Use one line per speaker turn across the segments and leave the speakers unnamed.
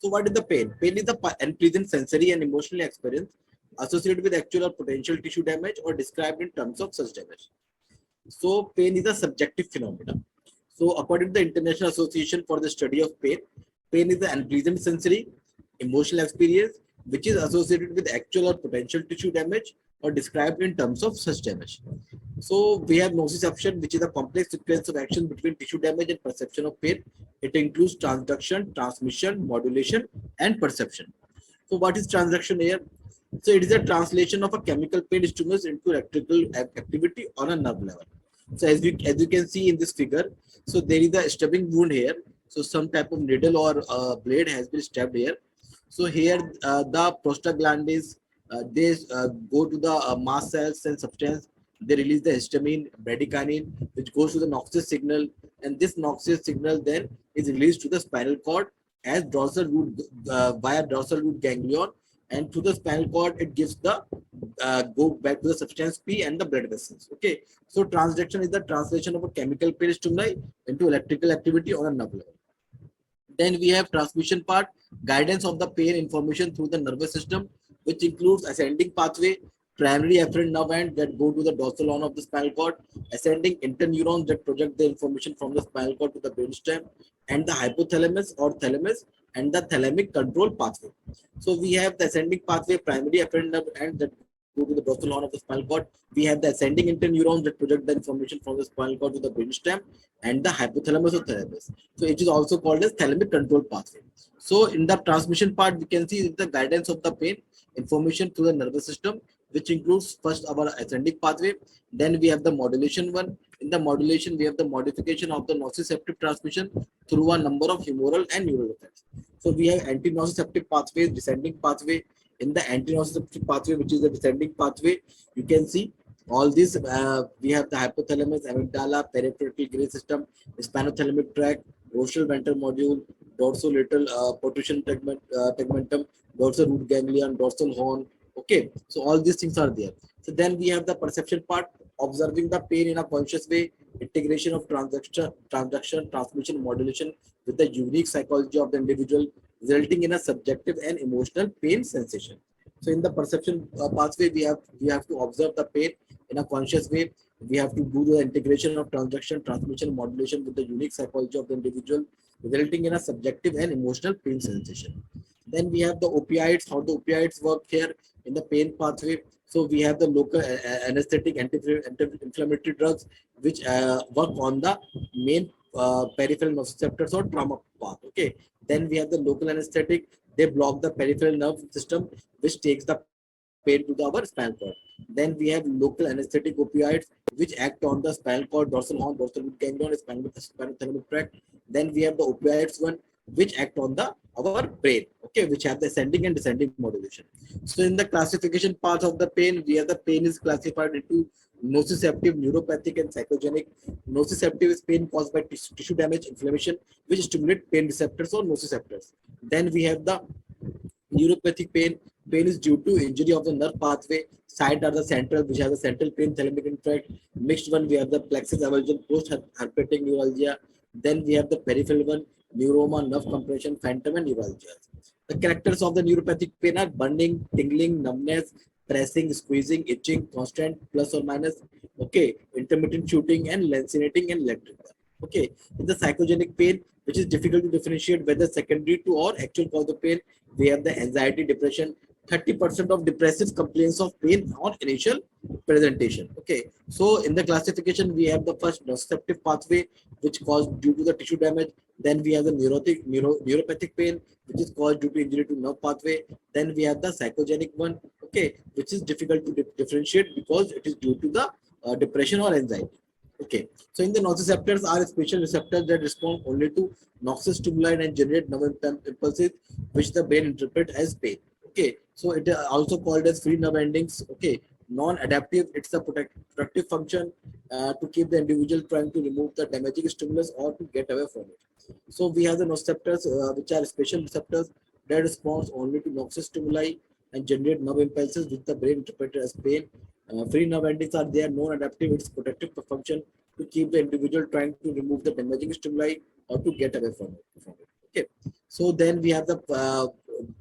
So what is the pain? Pain is the unpleasant sensory and emotional experience associated with actual or potential tissue damage or described in terms of such damage. So pain is a subjective phenomenon. So according to the International Association for the Study of Pain, pain is the unpleasant sensory, emotional experience which is associated with actual or potential tissue damage or described in terms of such damage. So we have nociception, which is a complex sequence of action between tissue damage and perception of pain. It includes transduction, transmission, modulation, and perception. So what is transduction here? So it is a translation of a chemical pain stimulus into electrical activity on a nerve level. So as you can see in this figure, so there is a stabbing wound here. So some type of needle or blade has been stabbed here. So here the prostaglandins they go to the mast cells and substance. They release the histamine, bradykinin, which goes to the noxious signal, and this noxious signal then is released to the spinal cord as dorsal root via dorsal root ganglion, and to the spinal cord it gives the go back to the substance P and the blood vessels. Okay, so transduction is the translation of a chemical pain stimuli into electrical activity on a nerve level. Then we have transmission part, guidance of the pain information through the nervous system, which includes ascending pathway, primary afferent nerve end that go to the dorsal horn of the spinal cord, ascending interneurons that project the information from the spinal cord to the brainstem, and the hypothalamus or thalamus and the thalamic control pathway. So we have the ascending pathway, primary afferent nerve end that go to the dorsal horn of the spinal cord. We have the ascending interneurons that project the information from the spinal cord to the brainstem and the hypothalamus or thalamus. So it is also called as thalamic control pathway. So in the transmission part, we can see the guidance of the pain information through the nervous system, which includes first our ascending pathway. Then we have the modulation one. In the modulation, we have the modification of the nociceptive transmission through a number of humoral and neural effects. So we have anti-nociceptive pathways, descending pathway. In the anti-nociceptive pathway, which is the descending pathway, you can see all these. We have the hypothalamus, amygdala, peripheral gray system, spinothalamic tract, rostral ventral module, dorsolateral protrusion tegmentum, dorsal root ganglion, dorsal horn. Okay, so all these things are there. So then we have the perception part, observing the pain in a conscious way, integration of transduction, transmission, modulation with the unique psychology of the individual, resulting in a subjective and emotional pain sensation. So in the perception pathway, we have to observe the pain in a conscious way. We have to do the integration of transduction, transmission, modulation with the unique psychology of the individual, resulting in a subjective and emotional pain sensation. Then we have the opioids, how the opioids work here in the pain pathway. So we have the local anesthetic anti-inflammatory drugs, which work on the main peripheral nociceptors or trauma path. Okay. Then we have the local anesthetic. They block the peripheral nerve system, which takes the pain to our spinal cord. Then we have local anesthetic opioids, which act on the spinal cord, dorsal horn, dorsal root ganglion, spinothalamic tract. Then we have the opioids one, which act on the our brain, okay, which have the ascending and descending modulation. So in the classification part of the pain, we have the pain is classified into nociceptive, neuropathic, and psychogenic. Nociceptive is pain caused by tissue damage, inflammation, which stimulate pain receptors or nociceptors. Then we have the neuropathic pain. Pain is due to injury of the nerve pathway. Side are the central, which has the central pain, thalamic tract. Mixed one, we have the plexus avulsion, post-herpetic neuralgia. Then we have the peripheral one, neuroma, nerve compression, phantom, and neuralgia. The characters of the neuropathic pain are burning, tingling, numbness, pressing, squeezing, itching, constant, plus or minus, okay, intermittent shooting, and lancinating and electric. Okay, in the psychogenic pain, which is difficult to differentiate whether secondary to or actual cause of pain, we have the anxiety, depression. 30% of depressive complaints of pain on initial presentation. Okay, so in the classification, we have the first nociceptive pathway, which caused due to the tissue damage. Then we have the neuropathic pain, which is caused due to injury to nerve pathway. Then we have the psychogenic one, okay, which is difficult to differentiate because it is due to the depression or anxiety. Okay, so in the nociceptors are special receptors that respond only to noxious stimuli and generate nerve impulses, which the brain interprets as pain. Okay, so it is also called as free nerve endings. Okay, non-adaptive, it's a protective function to keep the individual trying to remove the damaging stimulus or to get away from it. So we have the nociceptors, which are special receptors that respond only to noxious stimuli and generate nerve impulses, which the brain interprets as pain. Free nerve endings are there, non-adaptive, it's protective function to keep the individual trying to remove the damaging stimuli or to get away from it. Okay, so then we have the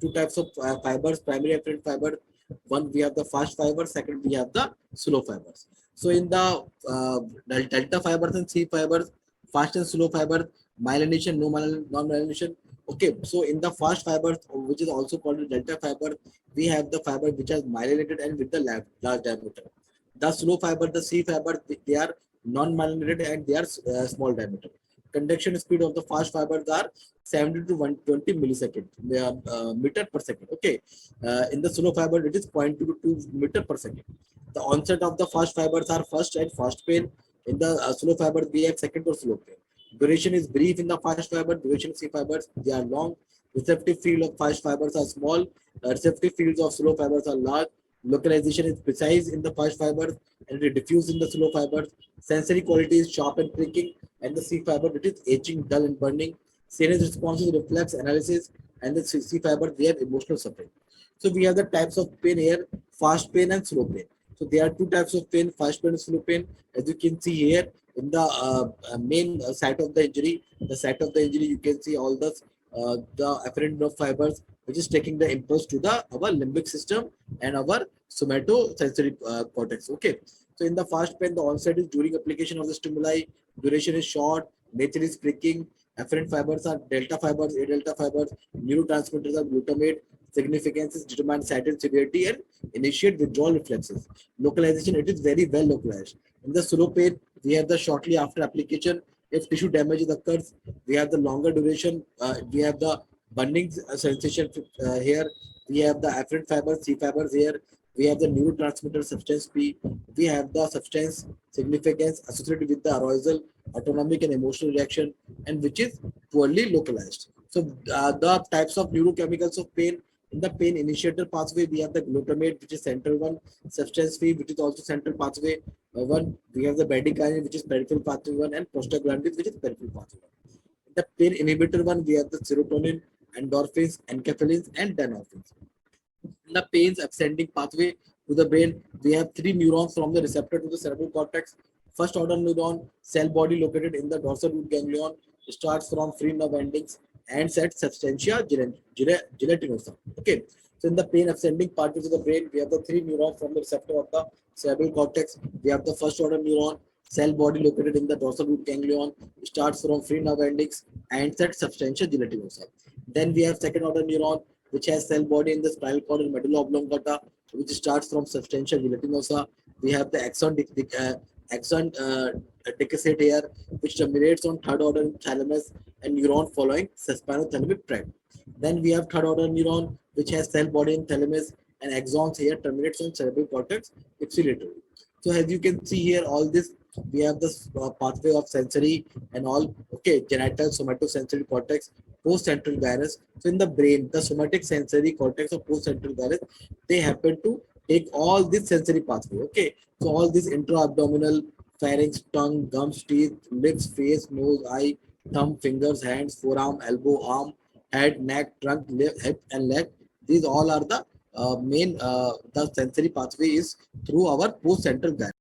two types of fibers, primary afferent fiber. One we have the fast fiber, second we have the slow fibers. So in the delta fibers and C fibers, fast and slow fibers, myelination, non-myelination. Okay, so in the fast fibers, which is also called the delta fiber, we have the fiber which are myelinated and with the large diameter. The slow fiber, the C fiber, they are non-myelinated and they are small diameter. Conduction speed of the fast fibers are 70 to 120 millisecond meter per second. Okay, in the slow fiber it is 0.2 to 2 meter per second. The onset of the fast fibers are first and fast pain. In the slow fibers we have second or slow pain. Duration is brief in the fast fiber. Duration C fibers they are long. Receptive field of fast fibers are small. Receptive fields of slow fibers are large. Localization is precise in the fast fibers and it diffuse in the slow fibers. Sensory quality is sharp and pricking, and the C fiber it is etching, dull and burning. Serious responses reflex analysis, and the C fiber they have emotional suffering. So we have the types of pain here: fast pain and slow pain. So there are two types of pain: fast pain and slow pain. As you can see here in the main site of the injury, you can see all the afferent nerve fibers, which is taking the impulse to the our limbic system and our somatosensory cortex. Okay. So in the fast pain, the onset is during application of the stimuli. Duration is short. Nature is pricking. Afferent fibers are delta fibers, A delta fibers. Neurotransmitters are glutamate. Significance is determined site and severity and initiate withdrawal reflexes. Localization, it is very well localized. In the slow pain, we have the shortly after application. If tissue damage occurs, we have the longer duration. We have the burning sensation here. We have the afferent fibers, C fibers here. We have the neurotransmitter substance P. We have the substance significance associated with the arousal, autonomic and emotional reaction, and which is poorly localized. So the types of neurochemicals of pain. In the pain initiator pathway, we have the glutamate, which is central one, substance P, which is also central pathway one. We have the bradykinin, which is peripheral pathway one, and prostaglandins, which is peripheral pathway one. In the pain inhibitor one, we have the serotonin, endorphins, enkephalins, and dynorphins. In the pain's ascending pathway to the brain, we have three neurons from the receptor to the cerebral cortex. First order neuron, cell body located in the dorsal root ganglion, starts from free nerve endings and at substantia gelatinosa. Okay. So in the pain ascending pathway to the brain, we have the three neurons from the receptor of the cerebral cortex. We have the first order neuron, cell body located in the dorsal root ganglion, starts from free nerve endings and at substantia gelatinosa. Then we have second order neuron, which has cell body in the spinal cord and medulla oblongata, which starts from substantia gelatinosa. We have the axon decussate here, which terminates on third order thalamus and neuron following spinothalamic tract. Then we have third order neuron, which has cell body in thalamus and axons here terminates on cerebral cortex ipsilaterally. So as you can see here, all this we have this pathway of sensory and all. Okay, genital somatosensory cortex, post-central gyrus. So in the brain, the somatic sensory cortex of post-central gyrus, they happen to take all this sensory pathway. Okay, so all this intra-abdominal, pharynx, tongue, gums, teeth, lips, face, nose, eye, thumb, fingers, hands, forearm, elbow, arm, head, neck, trunk, hip, and leg. These all are the main the sensory pathway is through our post-central gyrus.